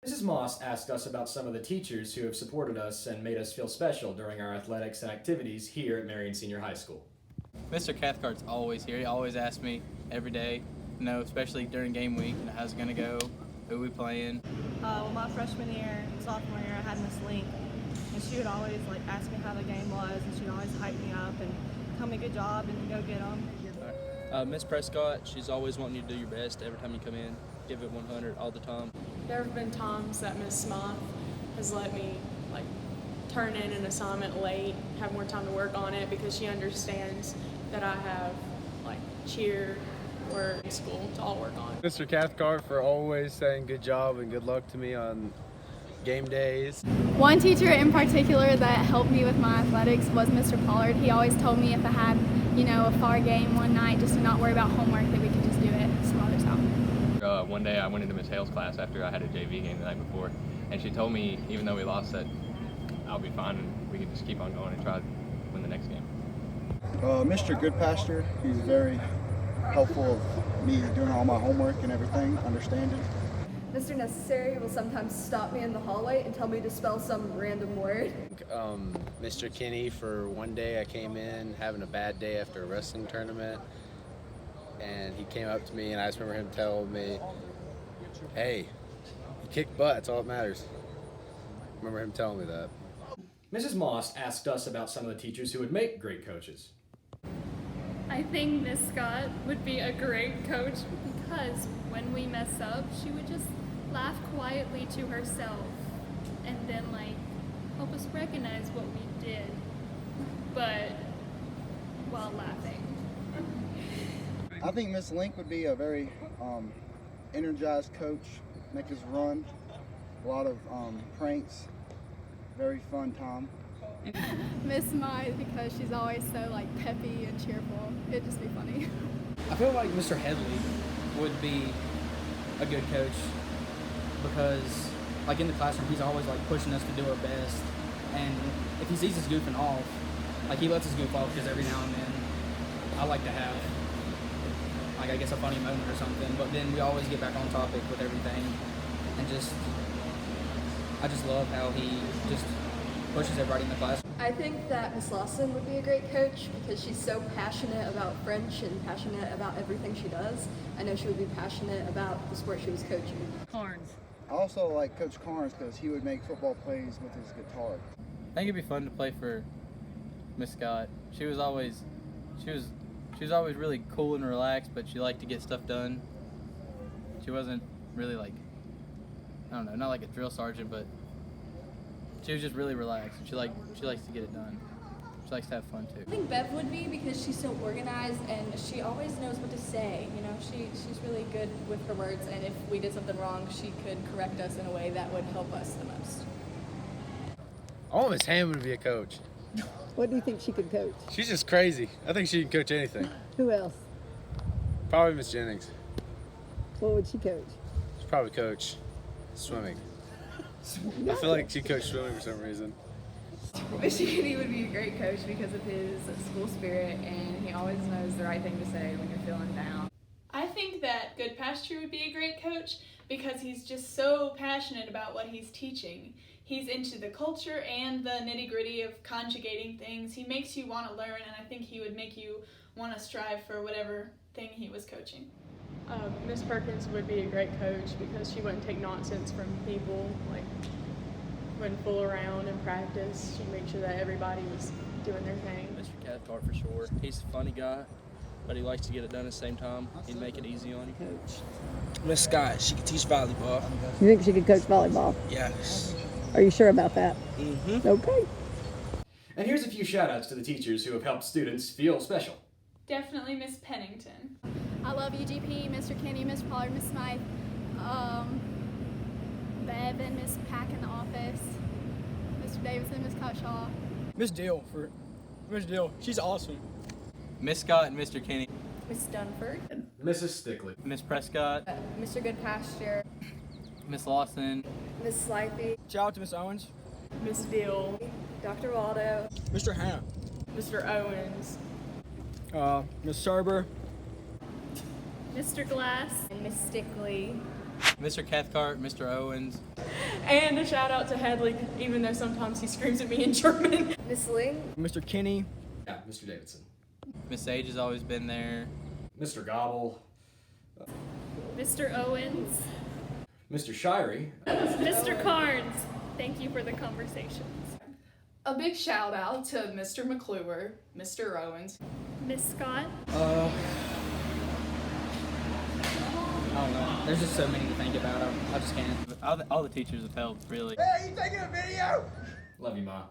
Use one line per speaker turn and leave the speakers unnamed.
Mrs. Moss asked us about some of the teachers who have supported us and made us feel special during our athletics and activities here at Marion Senior High School.
Mr. Cathcart's always here. He always asks me every day, especially during game week, how's it going to go, who we playing.
Well, my freshman year, sophomore year, I had Miss Link, and she would always ask me how the game was, and she'd always hype me up and tell me good job and go get them.
Miss Prescott, she's always wanting you to do your best every time you come in. Give it 100 all the time.
There have been times that Miss Smith has let me turn in an assignment late, have more time to work on it because she understands that I have cheer or school to all work on.
Mr. Cathcart for always saying good job and good luck to me on game days.
One teacher in particular that helped me with my athletics was Mr. Pollard. He always told me if I had, a far game one night, just to not worry about homework, that we could just do it some other time.
One day I went into Miss Hale's class after I had a JV game the night before, and she told me, even though we lost, that I'll be fine and we can just keep on going and try to win the next game.
Mr. Goodpasture, he's very helpful of me doing all my homework and everything, understanding.
Mr. Necessary will sometimes stop me in the hallway and tell me to spell some random word.
Mr. Kinney, for one day I came in having a bad day after a wrestling tournament, and he came up to me and I just remember him telling me, hey, you kicked butt, that's all that matters. I remember him telling me that.
Mrs. Moss asked us about some of the teachers who would make great coaches.
I think Miss Scott would be a great coach because when we mess up, she would just laugh quietly to herself and then help us recognize what we did, but while laughing.
I think Miss Link would be a very energized coach, make us run, a lot of pranks, very fun time.
Miss Smythe because she's always so peppy and cheerful. It'd just be funny.
I feel like Mr. Headley would be a good coach because in the classroom he's always pushing us to do our best, and if he sees us goofing off, he lets us goof off because every now and then I like to have I guess a funny moment or something, but then we always get back on topic with everything, and I just love how he just pushes everybody in the class.
I think that Miss Lawson would be a great coach because she's so passionate about French and passionate about everything she does. I know she would be passionate about the sport she was coaching.
Carnes.
I also like Coach Carnes because he would make football plays with his guitar.
I think it'd be fun to play for Miss Scott. She was always really cool and relaxed, but she liked to get stuff done. She wasn't really not like a drill sergeant, but she was just really relaxed, and she likes to get it done. She likes to have fun too.
I think Bev would be because she's so organized and she always knows what to say. She's really good with her words, and if we did something wrong, she could correct us in a way that would help us the most.
I want Miss Hammond to be a coach.
What do you think she could coach?
She's just crazy. I think she can coach anything.
Who else?
Probably Miss Jennings.
What would she coach?
She'd probably coach swimming. I feel like she coached swimming for some reason.
Mr. Kinney would be a great coach because of his school spirit, and he always knows the right thing to say when you're feeling down.
I think that Goodpasture would be a great coach because he's just so passionate about what he's teaching. He's into the culture and the nitty-gritty of conjugating things. He makes you want to learn, and I think he would make you want to strive for whatever thing he was coaching. Miss Perkins would be a great coach because she wouldn't take nonsense from people, wouldn't fool around in practice. She'd make sure that everybody was doing their thing.
Mr. Cathcart for sure. He's a funny guy, but he likes to get it done at the same time. He'd make it easy on you.
Coach.
Miss Scott, she can teach volleyball.
You think she could coach volleyball?
Yes.
Are you sure about that?
Mm-hmm.
Okay.
And here's a few shout-outs to the teachers who have helped students feel special.
Definitely Miss Pennington.
I love UGP, Mr. Kinney, Miss Pollard, Miss Smythe, Bev and Miss Pack in the office, Mr. Davidson, Miss Cuttshaw.
Miss Dill, she's awesome.
Miss Scott and Mr. Kinney.
Miss Dunford.
Mrs. Stickley.
Miss Prescott.
Mr. Goodpasture.
Miss Lawson.
Miss Slithy.
Shout out to Miss Owens.
Miss Dill.
Dr. Waldo.
Mr. Hannah.
Mr. Owens.
Miss Serber.
Mr. Glass.
And Miss Stickley.
Mr. Cathcart, Mr. Owens.
And a shout out to Headley, even though sometimes he screams at me in German.
Miss Ling.
Mr. Kinney.
Yeah, Mr. Davidson.
Miss Sage has always been there.
Mr. Gobble.
Mr. Owens.
Mr. Shirey.
Mr. Carnes. Thank you for the conversations.
A big shout out to Mr. McClure, Mr. Owens.
Miss Scott.
I don't know. There's just so many to think about. I just can't.
All the teachers have helped, really.
Hey, you taking a video?
Love you, Ma.